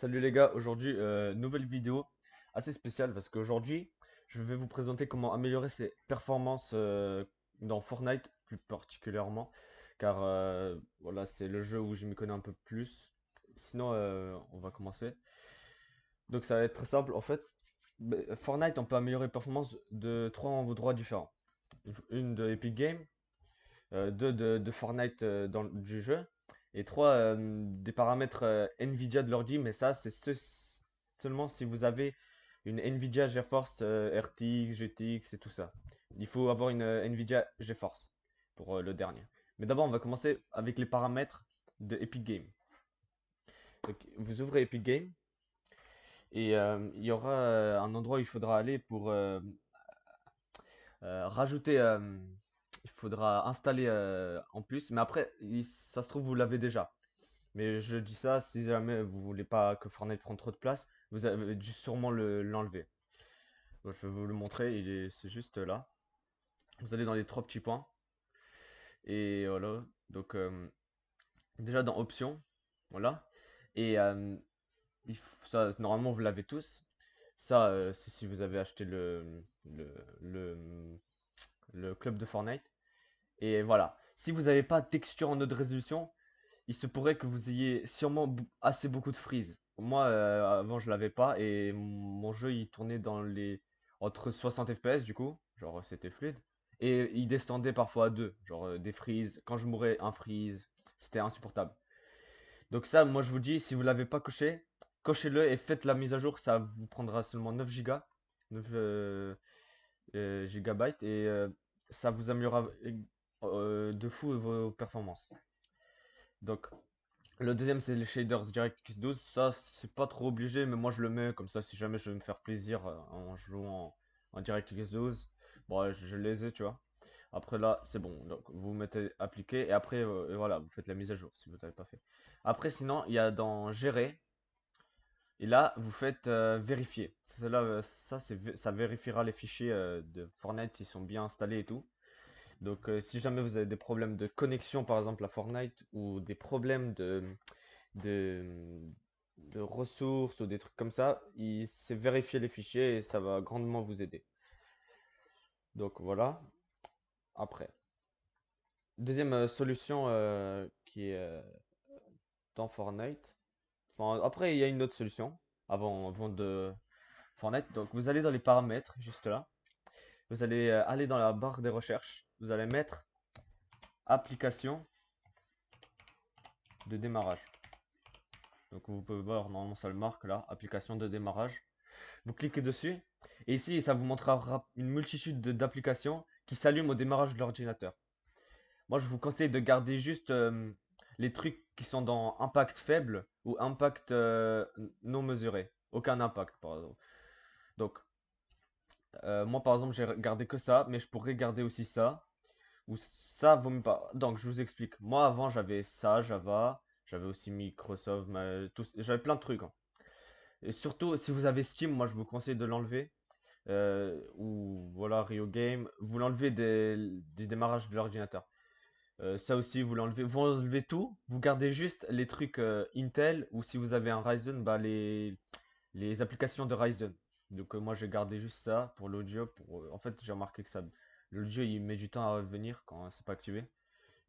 Salut les gars, aujourd'hui nouvelle vidéo assez spéciale parce qu'aujourd'hui je vais vous présenter comment améliorer ses performances dans Fortnite plus particulièrement car voilà, c'est le jeu où je m'y connais un peu plus. Sinon on va commencer. Donc ça va être très simple en fait. Fortnite, on peut améliorer les performances de trois endroits différents. Une de Epic Games, deux de Fortnite du jeu, et trois des paramètres Nvidia de l'ordi, mais ça c'est seulement si vous avez une Nvidia GeForce RTX, GTX et tout ça. Il faut avoir une Nvidia GeForce pour le dernier. Mais d'abord on va commencer avec les paramètres de Epic Games. Donc, vous ouvrez Epic Games et il y aura un endroit où il faudra aller pour rajouter, il faudra installer en plus, mais après, ça se trouve, vous l'avez déjà. Mais je dis ça, si jamais vous voulez pas que Fortnite prenne trop de place, vous avez dû sûrement l'enlever. Bon, je vais vous le montrer, c'est juste là. Vous allez dans les trois petits points, et voilà. Donc, déjà dans Options, voilà. Et ça, normalement, vous l'avez tous. Ça, c'est si vous avez acheté le, le club de Fortnite. Et voilà. Si vous n'avez pas de texture en haute résolution, il se pourrait que vous ayez sûrement assez beaucoup de freeze. Moi, avant, je l'avais pas et mon jeu il tournait dans les entre 60 FPS du coup, genre c'était fluide. Et il descendait parfois à 2, genre des freezes. Quand je mourais, un freeze, c'était insupportable. Donc ça, moi je vous dis, si vous l'avez pas coché, cochez-le et faites la mise à jour. Ça vous prendra seulement 9 gigas, 9 gigabytes et ça vous améliorera de fou vos performances. Donc, le deuxième, c'est les shaders DirectX 12. Ça, c'est pas trop obligé, mais moi je le mets comme ça si jamais je veux me faire plaisir en jouant en DirectX 12. Bon, je les ai, tu vois. Après là, c'est bon. Donc, vous mettez appliquer et après, et voilà, vous faites la mise à jour si vous n'avez pas fait. Après, sinon, il y a dans gérer. Et là, vous faites vérifier. Ça vérifiera les fichiers de Fortnite s'ils sont bien installés et tout. Donc, si jamais vous avez des problèmes de connexion, par exemple, à Fortnite, ou des problèmes de, de ressources ou des trucs comme ça, c'est vérifier les fichiers et ça va grandement vous aider. Donc, voilà. Après. Deuxième solution qui est dans Fortnite. Enfin, après, il y a une autre solution avant de Fortnite. Donc, vous allez dans les paramètres, juste là. Vous allez aller dans la barre des recherches. Vous allez mettre application de démarrage. Donc vous pouvez voir, normalement ça le marque là, application de démarrage. Vous cliquez dessus et ici ça vous montrera une multitude d'applications qui s'allument au démarrage de l'ordinateur. Moi je vous conseille de garder juste les trucs qui sont dans impact faible ou impact non mesuré. Aucun impact par exemple. Donc moi par exemple j'ai gardé que ça, mais je pourrais garder aussi ça. Ou ça vaut même pas. Donc, je vous explique. Moi, avant, j'avais ça, Java. J'avais aussi Microsoft. J'avais plein de trucs, hein. Et surtout, si vous avez Steam, moi, je vous conseille de l'enlever. Ou voilà, Rio Game. Vous l'enlevez du démarrage de l'ordinateur. Ça aussi, vous l'enlevez. Vous enlevez tout. Vous gardez juste les trucs Intel. Ou si vous avez un Ryzen, bah, les applications de Ryzen. Donc, moi, j'ai gardé juste ça pour l'audio. En fait, j'ai remarqué que l'audio, il met du temps à revenir quand c'est pas activé.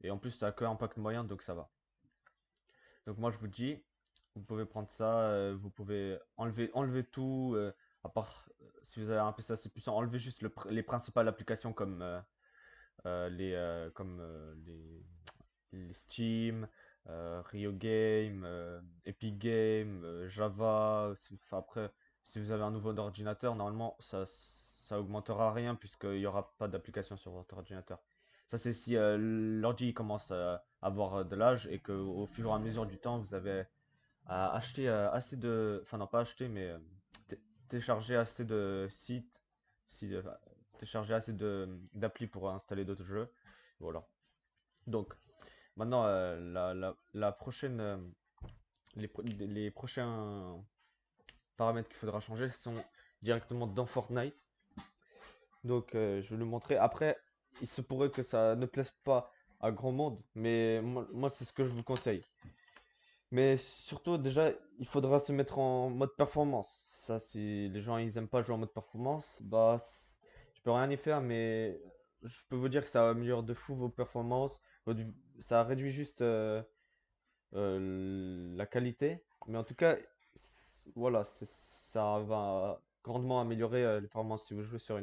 Et en plus, ça a que impact moyen, donc ça va. Donc moi, je vous dis, vous pouvez prendre ça, vous pouvez enlever tout, à part si vous avez un PC assez puissant, enlevez juste les principales applications les Steam, Rio Game, Epic Game, Java. Enfin, après, si vous avez un nouveau ordinateur, normalement, ça augmentera rien puisqu'il n'y aura pas d'application sur votre ordinateur. Ça, c'est si l'ordi commence à avoir de l'âge et qu'au fur et à mesure du temps, vous avez acheté assez de. Enfin, non, pas acheter, mais té- télécharger assez de sites, télécharger assez d'applis pour installer d'autres jeux. Voilà. Donc, maintenant, la prochaine, les prochains paramètres qu'il faudra changer sont directement dans Fortnite. Donc, je vais le montrer. Après, il se pourrait que ça ne plaise pas à grand monde, mais moi c'est ce que je vous conseille. Mais surtout, déjà, il faudra se mettre en mode performance. Ça, si les gens ils aiment pas jouer en mode performance, bah, je peux rien y faire, mais je peux vous dire que ça améliore de fou vos performances. Ça réduit juste la qualité. Mais en tout cas, voilà, ça va grandement améliorer les performances. Si vous jouez sur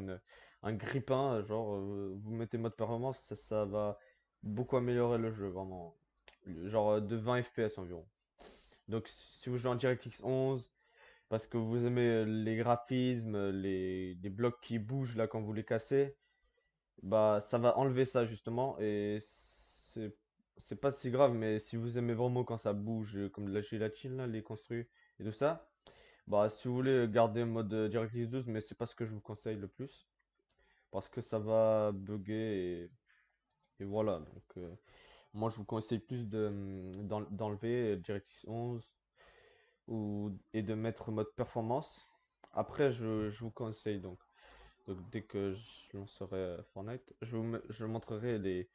un grippin, genre, vous mettez mode performance, ça va beaucoup améliorer le jeu, vraiment. Genre de 20 FPS environ. Donc, si vous jouez en DirectX 11, parce que vous aimez les graphismes, les blocs qui bougent là quand vous les cassez, bah ça va enlever ça justement. Et c'est pas si grave, mais si vous aimez vraiment quand ça bouge, comme de la gélatine là, les construits et tout ça, bah si vous voulez garder mode DirectX 12, mais c'est pas ce que je vous conseille le plus, parce que ça va bugger et voilà. Donc, moi je vous conseille plus d'enlever DirectX 11 et de mettre mode performance. Après, je vous conseille donc dès que je lancerai Fortnite, je vous montrerai les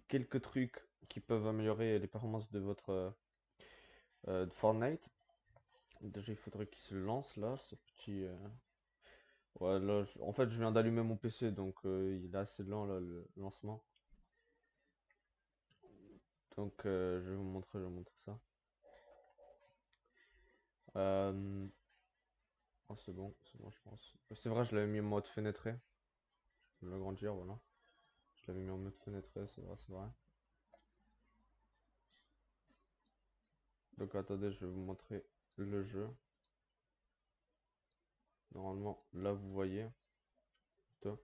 quelques trucs qui peuvent améliorer les performances de votre de Fortnite. Déjà, il faudrait qu'il se lance là, ce petit. Ouais, là, en fait, je viens d'allumer mon PC, donc il est assez lent là, le lancement. Donc, je vais vous montrer ça. Euh, oh, c'est bon, je pense. C'est vrai, je l'avais mis en mode fenêtré. Je peux l'agrandir, voilà. Je l'avais mis en mode fenêtré, c'est vrai, c'est vrai. Donc attendez, je vais vous montrer le jeu. Normalement, là vous voyez. Toi.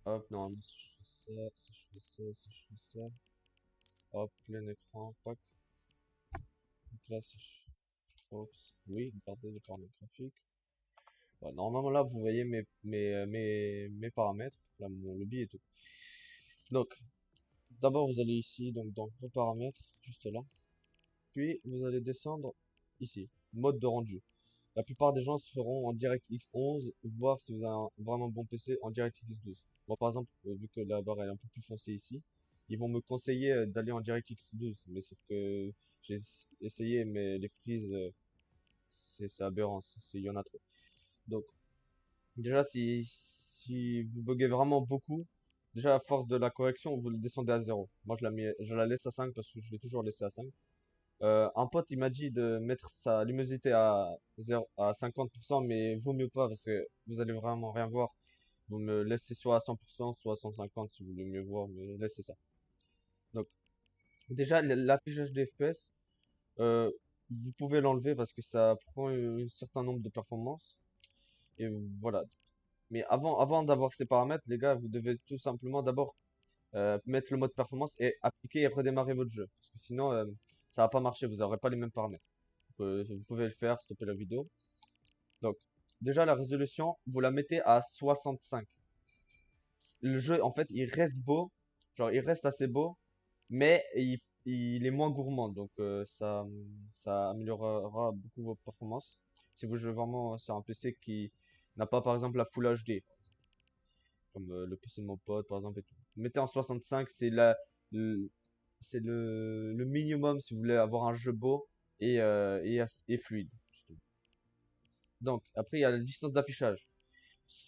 Hop, normalement si je fais ça, si je fais ça, si je fais ça. Hop, plein écran, pack. Donc là si je... Oups. Oui, regardez les paramètres graphiques. Ouais, normalement là vous voyez mes paramètres. Là mon lobby et tout. Donc, d'abord vous allez ici, donc dans vos paramètres, juste là. Puis vous allez descendre ici, mode de rendu. La plupart des gens se feront en DirectX 11, voir si vous avez un vraiment bon PC en DirectX 12. Moi, par exemple, vu que la barre est un peu plus foncée ici, ils vont me conseiller d'aller en DirectX 12. Mais sauf que j'ai essayé, mais les frises, c'est aberrant. Il y en a trop. Donc, déjà, si vous buguez vraiment beaucoup, déjà à force de la correction, vous le descendez à 0. Moi, je la laisse à 5 parce que je l'ai toujours laissé à 5. Un pote, il m'a dit de mettre sa luminosité à 50%, mais vaut mieux pas parce que vous allez vraiment rien voir. Vous me laissez soit à 100%, soit à 150 si vous voulez mieux voir, mais laissez ça. Donc, déjà, l'affichage des FPS, euh, vous pouvez l'enlever parce que ça prend un certain nombre de performances. Et voilà. Mais avant d'avoir ces paramètres, les gars, vous devez tout simplement d'abord mettre le mode performance et appliquer et redémarrer votre jeu. Parce que sinon, ça va pas marcher, vous n'aurez pas les mêmes paramètres. Vous pouvez le faire, stopper la vidéo. Donc, déjà, la résolution, vous la mettez à 65. Le jeu, en fait, il reste beau. Genre, il reste assez beau, mais il est moins gourmand. Donc, ça améliorera beaucoup vos performances. Si vous jouez vraiment sur un PC qui n'a pas, par exemple, la Full HD, comme le PC de mon pote, par exemple, et tout. Mettez en 65, le, c'est le minimum si vous voulez avoir un jeu beau et fluide. Donc, après, il y a la distance d'affichage.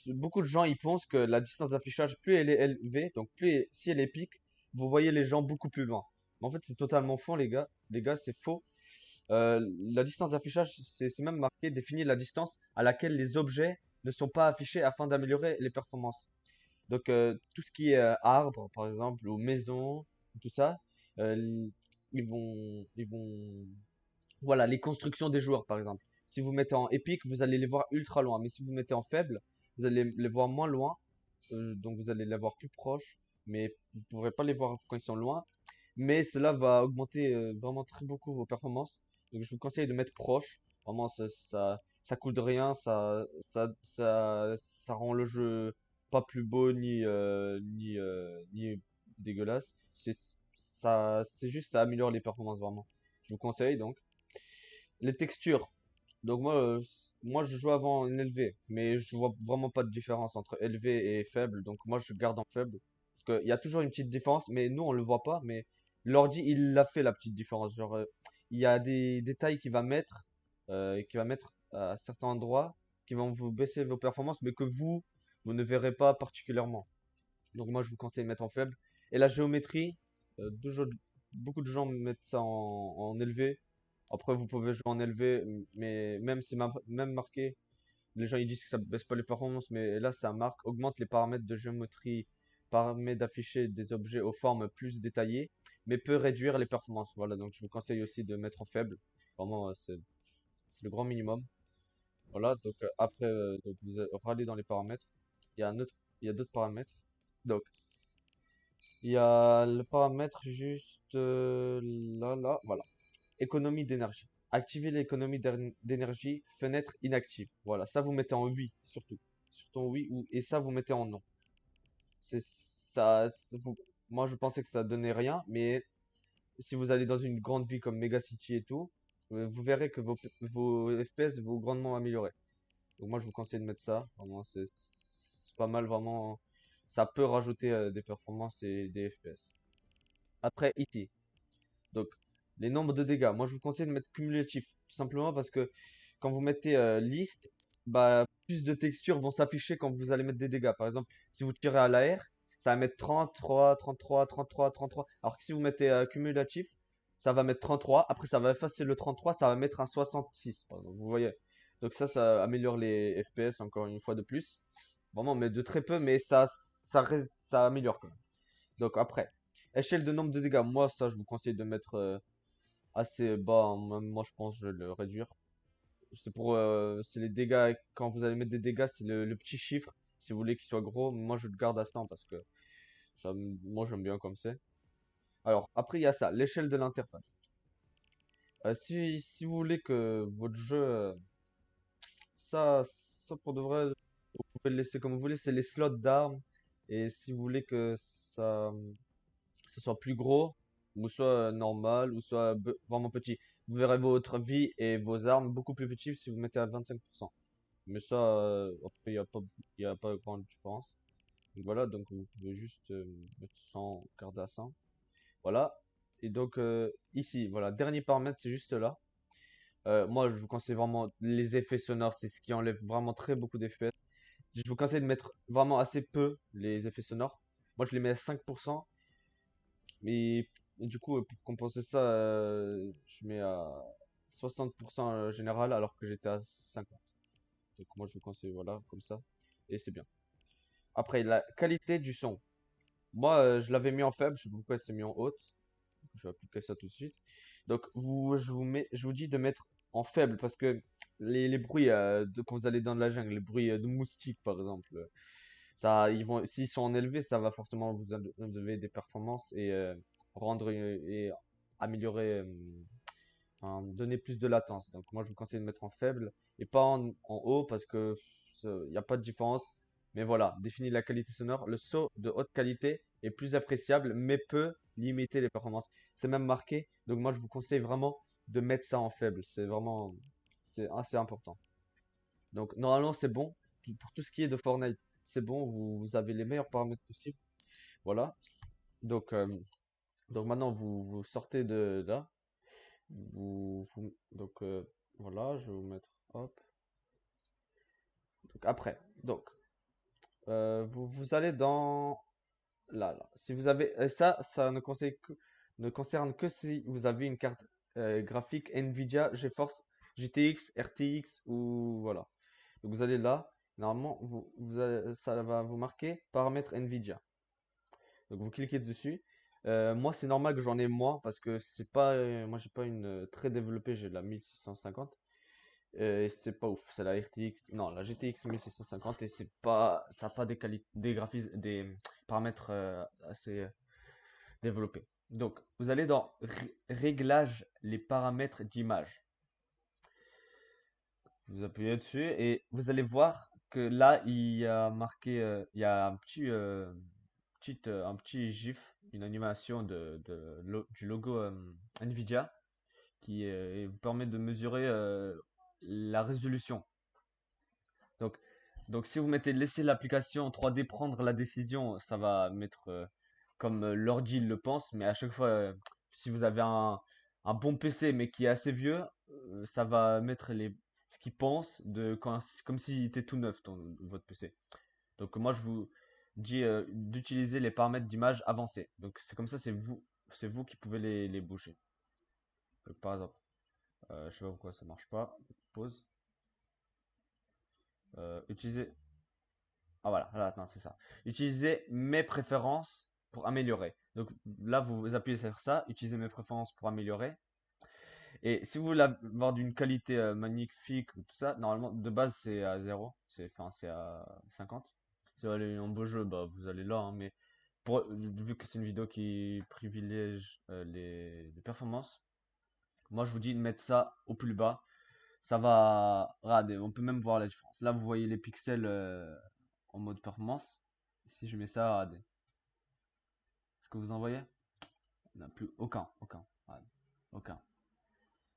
Beaucoup de gens, ils pensent que la distance d'affichage, plus elle est élevée, donc si elle est pique, vous voyez les gens beaucoup plus loin. Mais en fait, c'est totalement faux, les gars. Les gars, c'est faux. La distance d'affichage, c'est même marqué, définir la distance à laquelle les objets ne sont pas affichés afin d'améliorer les performances. Donc, tout ce qui est arbre, par exemple, ou maison, tout ça, euh, ils vont voilà, les constructions des joueurs, par exemple. Si vous mettez en épique, vous allez les voir ultra loin. Mais si vous mettez en faible, vous allez les voir moins loin. Donc vous allez les voir plus proches. Mais vous ne pourrez pas les voir quand ils sont loin. Mais cela va augmenter vraiment très beaucoup vos performances. Donc je vous conseille de mettre proche. Vraiment, ça coûte rien. Ça rend le jeu pas plus beau ni dégueulasse. C'est juste, ça améliore les performances vraiment. Je vous conseille donc. Les textures. Donc moi je joue avant en élevé, mais je vois vraiment pas de différence entre élevé et faible. Donc moi je garde en faible. Parce qu'il y a toujours une petite différence, mais nous on le voit pas. Mais L'ordi, il l'a fait la petite différence. Genre, il y a des détails qu'il va mettre à certains endroits qui vont vous baisser vos performances, mais que vous ne verrez pas particulièrement. Donc moi, je vous conseille de mettre en faible. Et la géométrie, beaucoup de gens mettent ça en élevé. Après, vous pouvez jouer en élevé, mais même c'est même marqué. Les gens ils disent que ça baisse pas les performances, mais là ça marque, augmente les paramètres de géométrie, permet d'afficher des objets aux formes plus détaillées, mais peut réduire les performances. Voilà, donc je vous conseille aussi de mettre en faible. Vraiment, c'est le grand minimum. Voilà, donc après, donc vous râlez dans les paramètres. Il y a un autre, il y a d'autres paramètres. Donc, il y a le paramètre juste là, voilà. Économie d'énergie. Activez l'économie d'énergie, fenêtre inactive. Voilà, ça vous mettez en oui, surtout. Surtout en oui, et ça vous mettez en non. C'est ça, moi je pensais que ça donnait rien, mais si vous allez dans une grande ville comme Megacity et tout, vous verrez que vos FPS vont grandement améliorer. Donc moi je vous conseille de mettre ça. Vraiment, c'est pas mal, vraiment. Ça peut rajouter des performances et des FPS. Après, IT. Donc, les nombres de dégâts. Moi, je vous conseille de mettre cumulatif. Tout simplement parce que quand vous mettez liste, bah, plus de textures vont s'afficher quand vous allez mettre des dégâts. Par exemple, si vous tirez à l'AR, ça va mettre 33, 33, 33, 33. Alors que si vous mettez cumulatif, ça va mettre 33. Après, ça va effacer le 33, ça va mettre un 66, par exemple. Vous voyez? Donc ça améliore les FPS encore une fois de plus. Vraiment, mais de très peu, mais ça améliore quand même. Donc après, échelle de nombre de dégâts. Moi, ça, je vous conseille de mettre assez bas, hein. Même moi, je pense que je vais le réduire. C'est les dégâts. Quand vous allez mettre des dégâts, c'est le petit chiffre. Si vous voulez qu'il soit gros, moi, je le garde à 100 parce que moi, j'aime bien comme c'est. Alors, après, il y a ça, l'échelle de l'interface. Si vous voulez que votre jeu, ça pour de vrai, vous pouvez le laisser comme vous voulez. C'est les slots d'armes. Et si vous voulez que ça soit plus gros, ou soit normal, ou soit vraiment petit. Vous verrez votre vie et vos armes beaucoup plus petits si vous mettez à 25%. Mais ça, après, il y a pas grande différence. Donc voilà, donc vous pouvez juste mettre 100, garder à 100. Voilà. Et donc ici, voilà, dernier paramètre, c'est juste là. Moi, je vous conseille vraiment les effets sonores, c'est ce qui enlève vraiment très beaucoup d'effets. Je vous conseille de mettre vraiment assez peu les effets sonores. Moi, je les mets à 5%. Et du coup, pour compenser ça, je mets à 60% général alors que j'étais à 50. Donc moi, je vous conseille, voilà, comme ça. Et c'est bien. Après, la qualité du son. Moi, je l'avais mis en faible. Je sais pas pourquoi c'est mis en haute. Je vais appliquer ça tout de suite. Donc, je vous dis de mettre en faible parce que les bruits quand vous allez dans la jungle, les bruits de moustiques, par exemple, s'ils sont en élevé, ça va forcément vous enlever des performances et rendre et améliorer, donner plus de latence. Donc, moi, je vous conseille de mettre en faible et pas en haut parce que il n'y a pas de différence. Mais voilà, définir la qualité sonore. Le saut de haute qualité est plus appréciable, mais peut limiter les performances. C'est même marqué. Donc, moi, je vous conseille vraiment de mettre ça en faible. C'est assez important. Donc, normalement, c'est bon. Pour tout ce qui est de Fortnite, c'est bon. Vous avez les meilleurs paramètres possibles. Voilà. Donc, maintenant, vous sortez de là. Donc, voilà, je vais vous mettre. Hop. Donc, après. Donc, vous allez dans. Là. Si vous avez. Et ça ne concerne que si vous avez une carte graphique Nvidia GeForce GTX, RTX ou voilà. Donc vous allez là, normalement ça va vous marquer paramètres Nvidia. Donc vous cliquez dessus. Moi c'est normal que j'en ai moins parce que c'est pas, moi j'ai pas une très développée, j'ai la 1650 et c'est pas ouf. C'est la RTX, non la GTX 1650 et ça a pas des graphismes, des paramètres assez développés. Donc vous allez dans réglages les paramètres d'image. Vous appuyez dessus et vous allez voir que là, il y a marqué, il y a un petit GIF, une animation du logo Nvidia qui vous permet de mesurer la résolution. Donc, donc si vous mettez laisser l'application 3D prendre la décision, ça va mettre comme l'ordi il le pense, mais à chaque fois, si vous avez un bon PC mais qui est assez vieux, ça va mettre ce qu'il pense comme s'il était tout neuf, votre PC. Donc moi je vous dis d'utiliser les paramètres d'image avancés. Donc c'est comme ça, c'est vous qui pouvez les bouger. Donc, par exemple, je sais pas pourquoi ça marche pas. Pause. Utiliser. Ah voilà, là, non, c'est ça. Utilisez mes préférences pour améliorer. Donc là, vous appuyez sur ça, utilisez mes préférences pour améliorer. Et si vous voulez avoir d'une qualité magnifique ou tout ça, normalement, de base, c'est à 0. C'est à 50. Si vous allez en beau jeu, bah, vous allez là, hein, mais vu que c'est une vidéo qui privilège les performances, moi, je vous dis de mettre ça au plus bas. Ça va. Regardez, on peut même voir la différence. Là, vous voyez les pixels en mode performance. Si je mets ça, regardez. Est-ce que vous en voyez? Il n'y en a plus aucun, aucun. Regardez, aucun.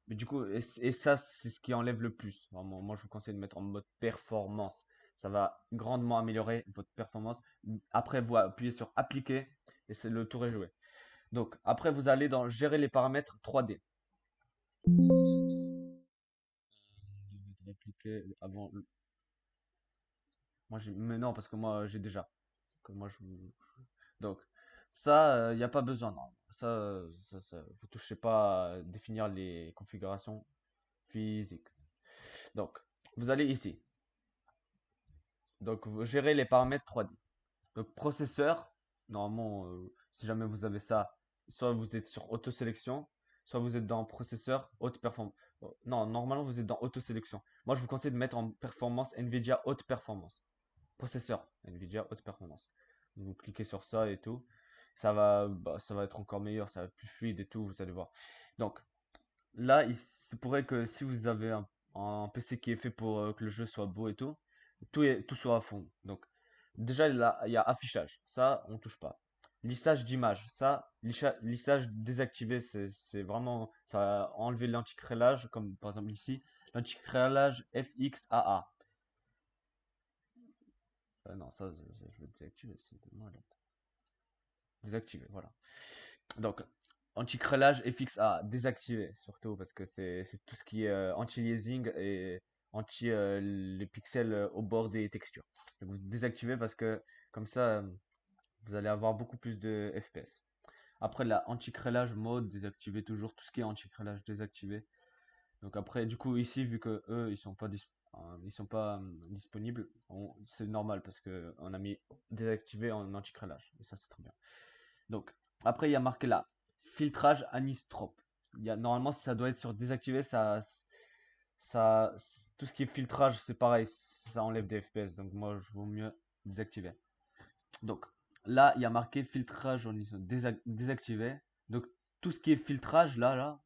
Mais du coup, et ça, c'est ce qui enlève le plus. Vraiment, moi, je vous conseille de mettre en mode performance. Ça va grandement améliorer votre performance. Après, vous appuyez sur appliquer et c'est le tour est joué. Donc, après, vous allez dans gérer les paramètres 3D. Appliquer avant. Mais non, parce que moi, j'ai déjà. Que moi, Donc, ça, il n'y a pas besoin, non. Vous touchez pas à définir les configurations physiques. Donc, vous allez ici. Donc, vous gérez les paramètres 3D. Donc, processeur, normalement, si jamais vous avez ça, soit vous êtes sur auto-sélection, soit vous êtes dans processeur haute performance. Non, normalement, vous êtes dans auto-sélection. Moi, je vous conseille de mettre en performance NVIDIA haute performance. Processeur NVIDIA haute performance. Vous cliquez sur ça et tout. Ça va être encore meilleur, ça va être plus fluide et tout, vous allez voir. Donc, là, il se pourrait que si vous avez un PC qui est fait pour que le jeu soit beau et tout, tout soit à fond. Donc, déjà, il y a affichage. Ça, on touche pas. Lissage d'image. Ça, lissage désactivé, c'est vraiment. Ça va enlever l'anticrélage, comme par exemple ici. L'anticrélage FXAA. Non, ça, je vais désactiver. C'est malade. Désactiver, voilà. Donc, anti-crélage FXA, désactivé surtout parce que c'est tout ce qui est anti-aliasing et anti les pixels au bord des textures. Donc, vous désactivez parce que comme ça, vous allez avoir beaucoup plus de FPS. Après, la anti-crélage mode, désactiver toujours tout ce qui est anti-crélage désactivé. Donc après, du coup, ici, vu que eux, ils sont pas disponibles, c'est normal parce que on a mis désactivé en anti-crélage. Et ça, c'est très bien. Donc, après, il y a marqué là, filtrage anisotrope. Normalement, ça doit être sur désactivé, ça, tout ce qui est filtrage, c'est pareil, ça enlève des FPS. Donc, moi, je vaut mieux désactiver. Donc, là, il y a marqué filtrage désactivé. Donc, tout ce qui est filtrage, là,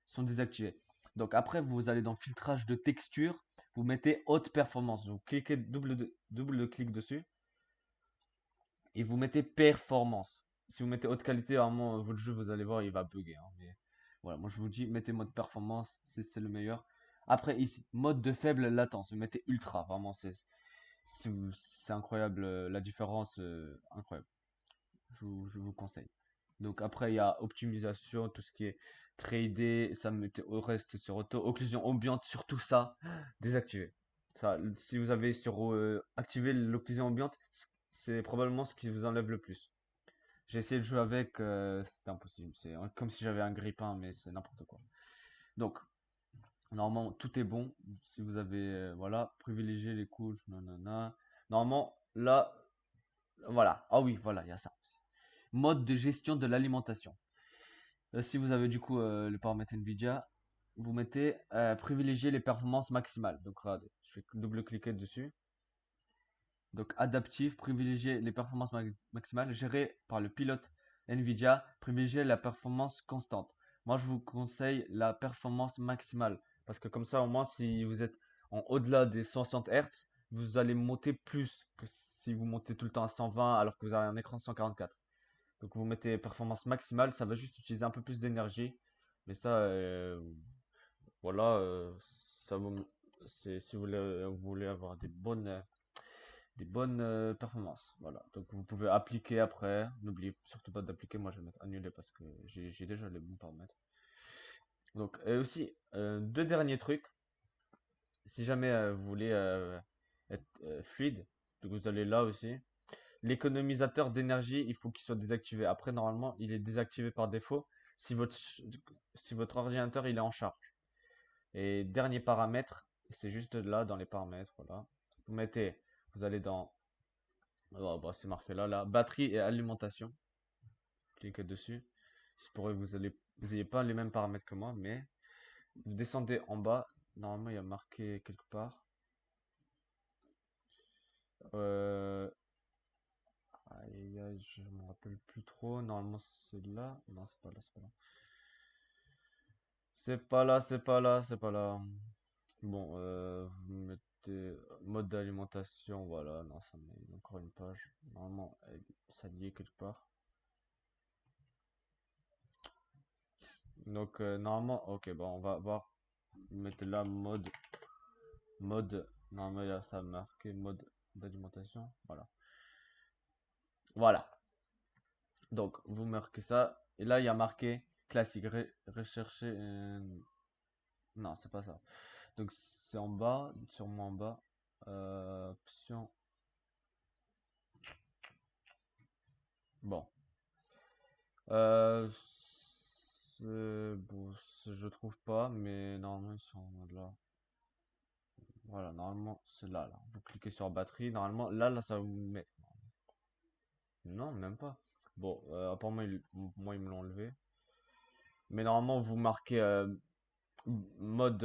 sont désactivés. Donc, après, vous allez dans filtrage de texture, vous mettez haute performance. Vous cliquez double clic dessus et vous mettez performance. Si vous mettez haute qualité, vraiment, votre jeu, vous allez voir, il va bugger, hein. Mais voilà, moi je vous dis, mettez mode performance, c'est le meilleur. Après, ici, mode de faible latence, vous mettez ultra, vraiment, c'est incroyable, la différence, incroyable. Je vous conseille. Donc après, il y a optimisation, tout ce qui est 3D, ça mettez au reste sur auto, occlusion ambiante, sur tout ça, désactivé. Ça, si vous avez sur activé l'occlusion ambiante, c'est probablement ce qui vous enlève le plus. J'ai essayé de jouer avec, c'était impossible. C'est comme si j'avais un grippin, mais c'est n'importe quoi. Donc, normalement, tout est bon. Si vous avez, voilà, privilégier les couches, nanana. Normalement, là, voilà. Ah oui, voilà, il y a ça aussi. Mode de gestion de l'alimentation. Si vous avez du coup le paramètre Nvidia, vous mettez privilégier les performances maximales. Donc, regardez, je vais double-cliquer dessus. Donc, adaptif, privilégier les performances maximales, géré par le pilote NVIDIA, privilégier la performance constante. Moi, je vous conseille la performance maximale. Parce que comme ça, au moins, si vous êtes en au-delà des 160 Hz, vous allez monter plus que si vous montez tout le temps à 120 alors que vous avez un écran 144. Donc, vous mettez performance maximale, ça va juste utiliser un peu plus d'énergie. Mais ça, voilà, ça vous, si vous voulez avoir des bonnes des bonnes performances. Voilà. Donc vous pouvez appliquer après. N'oubliez surtout pas d'appliquer. Moi je vais mettre annuler parce que j'ai déjà les bons paramètres. Donc et aussi deux derniers trucs. Si jamais vous voulez être fluide, donc vous allez là aussi. L'économisateur d'énergie, il faut qu'il soit désactivé. Après, normalement, il est désactivé par défaut si votre ordinateur il est en charge. Et dernier paramètre, c'est juste là dans les paramètres, voilà. Vous mettez, vous allez dans, oh, bah, c'est marqué là, là, batterie et alimentation. Cliquez dessus. C'est pour que vous ayez pas les mêmes paramètres que moi, mais vous descendez en bas. Normalement, il y a marqué quelque part. Euh, Aïe, aïe, je me rappelle plus trop. Normalement, c'est là. Non, c'est pas là, c'est pas là. C'est pas là, c'est pas là, c'est pas là. Bon, vous mettez mode d'alimentation, voilà. Non, ça met encore une page. Normalement, ça y est quelque part. Donc, normalement, ok, bon, on va voir. Vous mettez là mode. Normalement, il y a ça marqué mode d'alimentation. Voilà. Voilà. Donc, vous marquez ça. Et là, il y a marqué classique. Rechercher. Non, c'est pas ça. Donc c'est en bas, sûrement en bas. Option. Bon. Bon, je trouve pas, mais normalement ils sont en mode là. Voilà, normalement c'est là, là. Vous cliquez sur batterie, normalement là ça va vous mettre. Non, même pas. Bon, apparemment moi ils me l'ont enlevé. Mais normalement vous marquez mode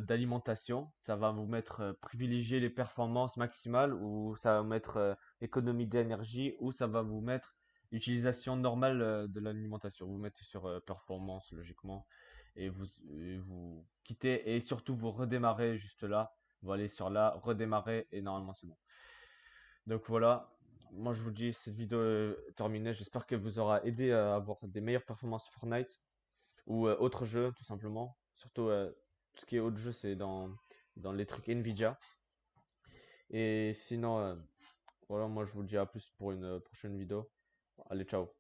d'alimentation, ça va vous mettre privilégier les performances maximales ou ça va vous mettre économie d'énergie ou ça va vous mettre utilisation normale de l'alimentation. Vous mettez sur performance logiquement et vous quittez et surtout vous redémarrez juste là. Vous allez sur là, redémarrer et normalement c'est bon. Donc voilà, moi je vous dis cette vidéo est terminée. J'espère qu'elle vous aura aidé à avoir des meilleures performances sur Fortnite ou autre jeu tout simplement. Surtout tout ce qui est autre jeu, c'est dans les trucs Nvidia. Et sinon, voilà, moi je vous dis à plus pour une prochaine vidéo. Allez, ciao.